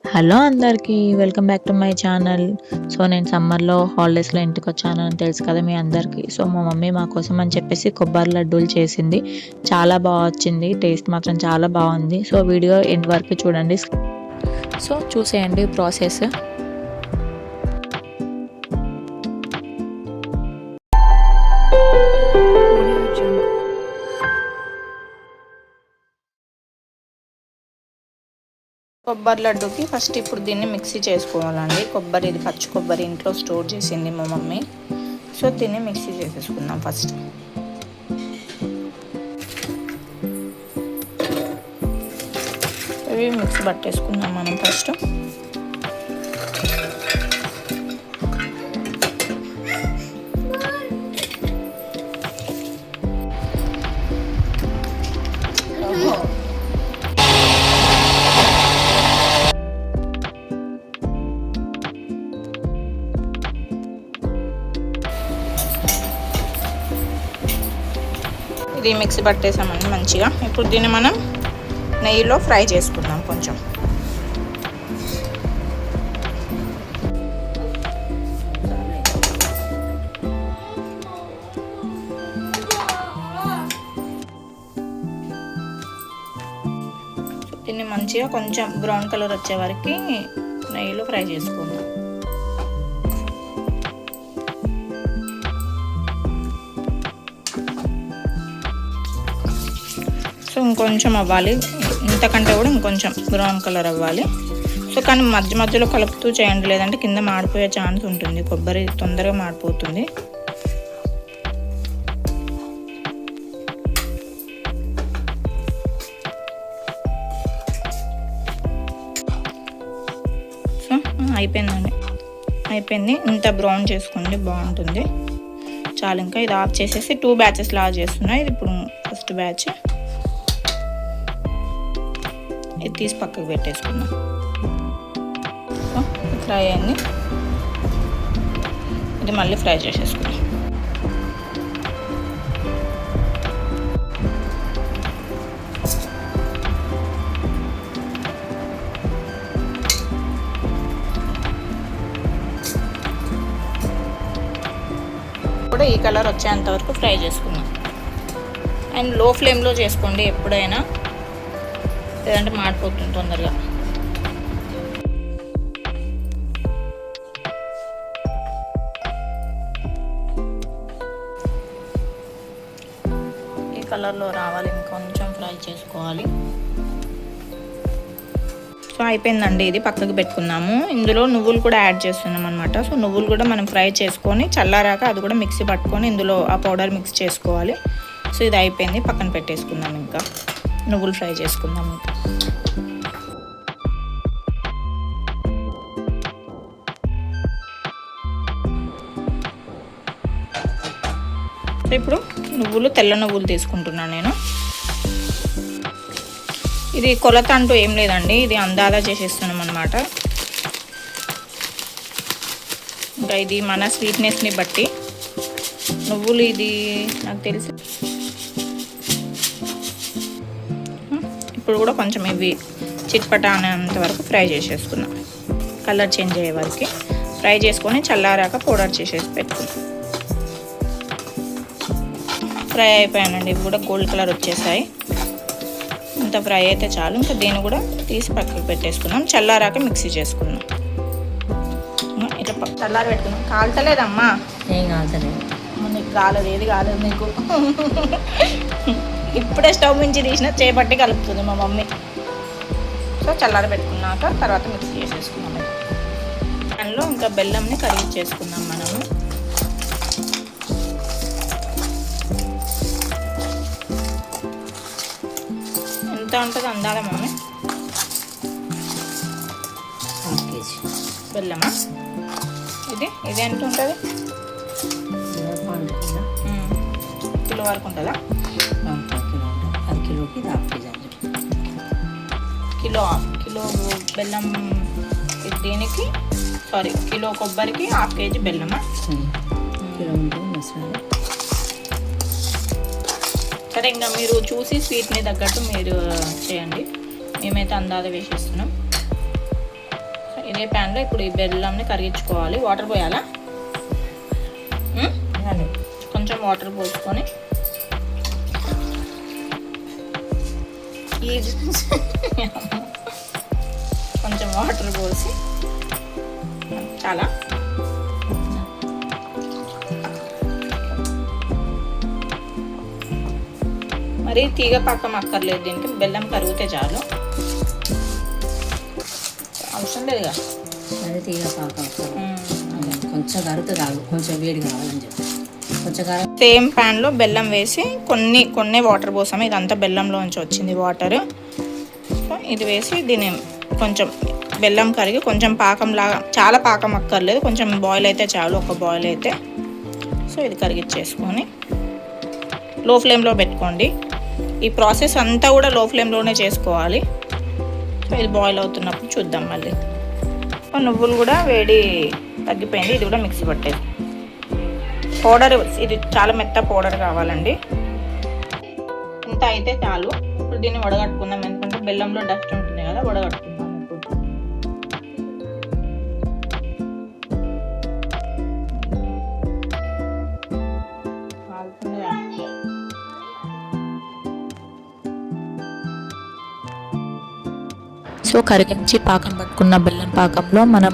Hello అందరికీ welcome back to my channel. So నేను సమ్మర్‌లో హాలిడేస్‌లో ఇంటికొచ్చానని తెలుసు కదా మీ అందరికీ. సో మా మమ్మీ మా కోసం అని చెప్పేసి కొబ్బరి లడ్డూలు చేసింది. చాలా వచ్చింది. టేస్ట్ మాత్రం చాలా బాగుంది. సో వీడియో ఎండ్ వరకు చూడండి. సో చూసేయండి ప్రాసెస్. కొబ్బరి లడ్డూకి ఫస్ట్ ఇప్పుడు దీన్ని మిక్సీ చేసుకోవాలండి. కొబ్బరి, ఇది పచ్చి కొబ్బరి ఇంట్లో స్టోర్ చేసింది మా మమ్మీ. సో దీన్ని మిక్సీ చేసేసుకుందాం ఫస్ట్. ఇవి మిక్సీ పట్టేసుకుందాం మనం ఫస్ట్. ఇది మిక్సీ పట్టేసామండి మంచిగా. ఇప్పుడు దీన్ని మనం నెయ్యిలో ఫ్రై చేసుకుందాం కొంచెం. దీన్ని మంచిగా కొంచెం బ్రౌన్ కలర్ వచ్చే వరకు నెయ్యిలో ఫ్రై చేసుకుందాం. సో ఇంకొంచెం అవ్వాలి, ఇంతకంటే కూడా ఇంకొంచెం బ్రౌన్ కలర్ అవ్వాలి. సో కానీ మధ్య మధ్యలో కలుపుతూ చేయండి, లేదంటే కింద మాడిపోయే ఛాన్స్ ఉంటుంది. కొబ్బరి తొందరగా మాడిపోతుంది. సో అయిపోయింది. ఇంత బ్రౌన్ చేసుకోండి, బాగుంటుంది. చాలా ఇంకా ఇది ఆఫ్ చేసేసి 2 బ్యాచెస్ లాగా చేస్తున్నాయి. ఇది ఇప్పుడు ఫస్ట్ బ్యాచ్. ఇది తీసి పక్కకు పెట్టేసుకుందాం. ఫ్రై అయింది. ఇది మళ్ళీ ఫ్రై చేసేసుకుందాం. కూడా ఈ కలర్ వచ్చేంత వరకు ఫ్రై చేసుకుందాం. అండ్ లో ఫ్లేమ్లో చేసుకోండి ఎప్పుడైనా, లేదంటే మాడిపోతుంది తొందరగా. ఈ కలర్లో రావాలి, ఇంకొంచెం ఫ్రై చేసుకోవాలి. సో అయిపోయిందండి. ఇది పక్కకు పెట్టుకుందాము. ఇందులో నువ్వులు కూడా యాడ్ చేస్తున్నాం అనమాట. సో నువ్వులు కూడా మనం ఫ్రై చేసుకొని చల్లారాక అది కూడా మిక్సీ పట్టుకొని ఇందులో ఆ పౌడర్ మిక్స్ చేసుకోవాలి. సో ఇది అయిపోయింది, పక్కన పెట్టేసుకుందాం. ఇంకా నువ్వులు ఫ్రై చేసుకుందాం. ఇంకా ఇప్పుడు తెల్ల నువ్వులు తీసుకుంటున్నాను నేను. ఇది కొలత అంటూ ఏం లేదండి, ఇది అందాదా చేసేస్తున్నాం అనమాట. ఇంకా ఇది మన స్వీట్నెస్ని బట్టి నువ్వులు, ఇది నాకు తెలిసి ఇప్పుడు కూడా కొంచెం ఇవి చిట్పట అనేంత వరకు ఫ్రై చేసేసుకున్నాం. కలర్ చేంజ్ అయ్యే వరకు ఫ్రై చేసుకొని చల్లారాక పౌడర్ చేసేసి పెట్టుకున్నాం. ఫ్రై అయిపోయానండి. ఇవి కూడా గోల్డ్ కలర్ వచ్చేసాయి. ఇంత ఫ్రై అయితే చాలు. ఇంకా దీన్ని కూడా తీసి పక్కకు పెట్టేసుకున్నాం. చల్లారాక మిక్సీ చేసుకున్నాం. ఇట్లా చల్లారి పెట్టుకున్నాం. కాలుతలేదమ్మా? ఏం కాలుతలేదు. నీకు కాలేదు, ఏది కాలేదు నీకు. ఇప్పుడే స్టవ్ నుంచి తీసిన చేపట్టి కలుపుతుంది మా మమ్మీ. సో చల్లారి పెట్టుకున్నాక తర్వాత మిక్సీ చేసేసుకున్నాం. దానిలో ఇంకా బెల్లంని కరిగించేసుకున్నాం మనము. ఎంత ఉంటుంది అందాల మమ్మీ? ½ కేజీ బెల్లమా? ఇది ఎంత ఉంటుంది? కిలో వరకు ఉంటుందా? కిలోకి ½ కేజీ. కిలో బెల్లం దీనికి, కిలో కొబ్బరికి ½ కేజీ బెల్లమా? కిలో ఉంటుంది మసాలా. సరే, ఇంకా మీరు చూసి స్వీట్ని తగ్గట్టు మీరు చేయండి. మేమైతే అందాజ వేసేస్తున్నాం. అదే ప్యాన్లో ఇప్పుడు ఈ బెల్లంని కరిగించుకోవాలి. వాటర్ పోయాలా? కొంచెం వాటర్ పోసుకొని కొంచెం వాటర్ పోసి చాలా మరి తీగ పాకం అక్కర్లేదు దీనికి, బెల్లం కరిగితే చాలు, అవసరం లేదుగా. అదే తీగ పాకం కొంచెం కరుగుతుంది, కాదు కొంచెం వేడి కావాలని చెప్పి కొంచెం సేమ్ ప్యాన్లో బెల్లం వేసి కొన్ని వాటర్ పోసాము. ఇదంతా బెల్లంలోంచి వచ్చింది వాటర్. సో ఇది వేసి దీన్ని కొంచెం బెల్లం కరిగి కొంచెం పాకంలాగా, చాలా పాకం అక్కర్లేదు, కొంచెం బాయిల్ అయితే చాలు, ఒక బాయిల్ అయితే. సో ఇది కరిగిచ్చేసుకొని లో ఫ్లేమ్లో పెట్టుకోండి. ఈ ప్రాసెస్ అంతా కూడా లో ఫ్లేమ్లోనే చేసుకోవాలి. సో ఇది బాయిల్ అవుతున్నప్పుడు చూద్దాం మళ్ళీ. నువ్వులు కూడా వేడి తగ్గిపోయింది, ఇది కూడా మిక్సీ పట్టేది. పౌడర్ ఇది చాలా మెత్త పౌడర్ కావాలండి. ఇంత అయితే చాలు. ఇప్పుడు దీన్ని వడగట్టుకుందాం, ఎందుకంటే బెల్లంలో డస్ట్ ఉంటుంది కదా, వడగట్టుకుందాం. సో కరిగించి పాకం పట్టుకున్న బెల్లం పాకంలో మనం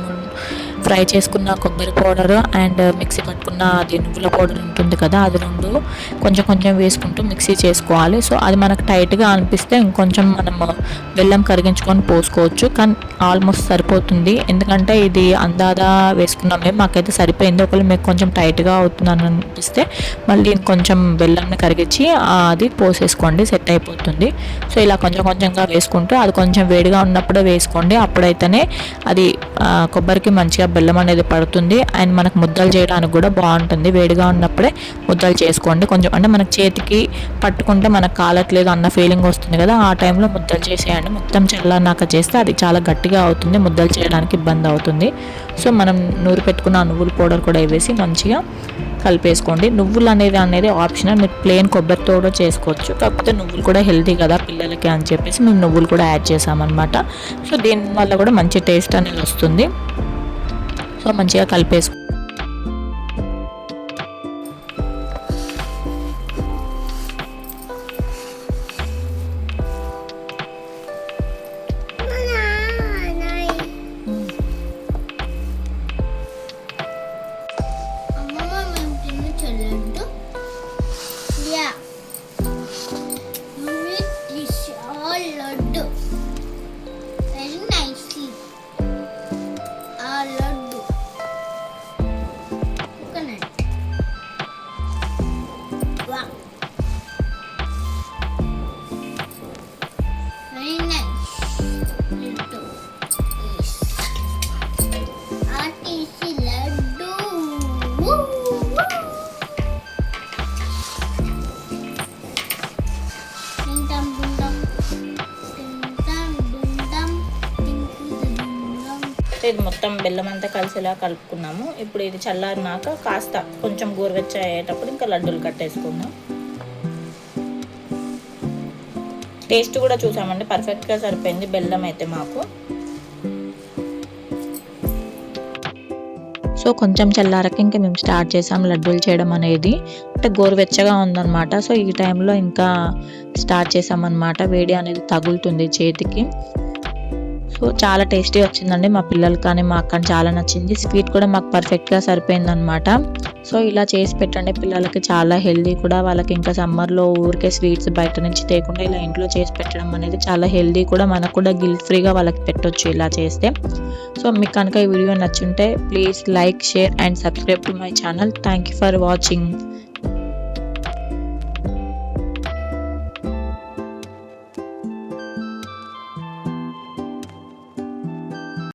ఫ్రై చేసుకున్న కొబ్బరి పౌడర్ అండ్ మిక్సీ పట్టుకున్న అది నువ్వుల పౌడర్ ఉంటుంది కదా, అది రెండు కొంచెం కొంచెం వేసుకుంటూ మిక్సీ చేసుకోవాలి. సో అది మనకు టైట్గా అనిపిస్తే ఇంకొంచెం మనం బెల్లం కరిగించుకొని పోసుకోవచ్చు, కానీ ఆల్మోస్ట్ సరిపోతుంది. ఎందుకంటే ఇది అందాదా వేసుకున్నాం మేము, మాకైతే సరిపోయింది. ఒకవేళ మీకు కొంచెం టైట్గా అవుతుందని అనిపిస్తే మళ్ళీ కొంచెం బెల్లంని కరిగించి అది పోసేసుకోండి, సెట్ అయిపోతుంది. సో ఇలా కొంచెం కొంచెంగా వేసుకుంటూ అది కొంచెం వేడిగా ఉన్నప్పుడే వేసుకోండి, అప్పుడైతేనే అది కొబ్బరికి మంచిగా బెల్లం అనేది పడుతుంది. అండ్ మనకు ముద్దలు చేయడానికి కూడా బాగుంటుంది. వేడిగా ఉన్నప్పుడే ముద్దలు చేసుకోండి. కొంచెం అంటే మనకు చేతికి పట్టుకుంటే మనకు కాలట్లేదు అన్న ఫీలింగ్ వస్తుంది కదా, ఆ టైంలో ముద్దలు చేసేయండి. మొత్తం చల్లారినాక చేస్తే అది చాలా గట్టిగా అవుతుంది, ముద్దలు చేయడానికి ఇబ్బంది అవుతుంది. సో మనం నూరు పెట్టుకున్న నువ్వుల పౌడర్ కూడా వేసి మంచిగా కలిపేసుకోండి. నువ్వులు అనేది ఆప్షనల్, మీరు ప్లెయిన్ కొబ్బరితో కూడా చేసుకోవచ్చు. కాకపోతే నువ్వులు కూడా హెల్తీ కదా పిల్లలకి అని చెప్పేసి మేము నువ్వులు కూడా యాడ్ చేసామన్నమాట. సో దీనివల్ల కూడా మంచి టేస్ట్ అనేది వస్తుంది. సో మంచిగా కలిపేసుకో. ఇది మొత్తం బెల్లం అంతా కలిసేలా కలుపుకున్నాము. ఇప్పుడు ఇది చల్లారినాక కాస్త కొంచెం గోరువెచ్చ అయ్యేటప్పుడు ఇంకా లడ్డూలు కట్టేసుకుందాం. టేస్ట్ కూడా చూసామండి, పర్ఫెక్ట్గా సరిపోయింది బెల్లం అయితే మాకు. సో కొంచెం చల్లారక ఇంకా మేము స్టార్ట్ చేసాం లడ్డూలు చేయడం అనేది. అంటే గోరువెచ్చగా ఉందన్నమాట. సో ఈ టైంలో ఇంకా స్టార్ట్ చేసామన్నమాట. వేడి అనేది తగులుతుంది చేతికి. సో చాలా టేస్టీ వచ్చిందండి. మా పిల్లలు కానీ మా అక్కని చాలా నచ్చింది. స్వీట్ కూడా మాకు పర్ఫెక్ట్గా సరిపోయిందనమాట. సో ఇలా చేసి పెట్టండి పిల్లలకి, చాలా హెల్దీ కూడా. వాళ్ళకి ఇంకా సమ్మర్లో ఊరికే స్వీట్స్ బయట నుంచి తేకుండా ఇలా ఇంట్లో చేసి పెట్టడం అనేది చాలా హెల్దీ కూడా. మనకు కూడా గిల్ట్ ఫ్రీగా వాళ్ళకి పెట్టొచ్చు ఇలా చేస్తే. సో మీకు కనుక ఈ వీడియో నచ్చుంటే please like, share and subscribe to my channel. Thank you for watching.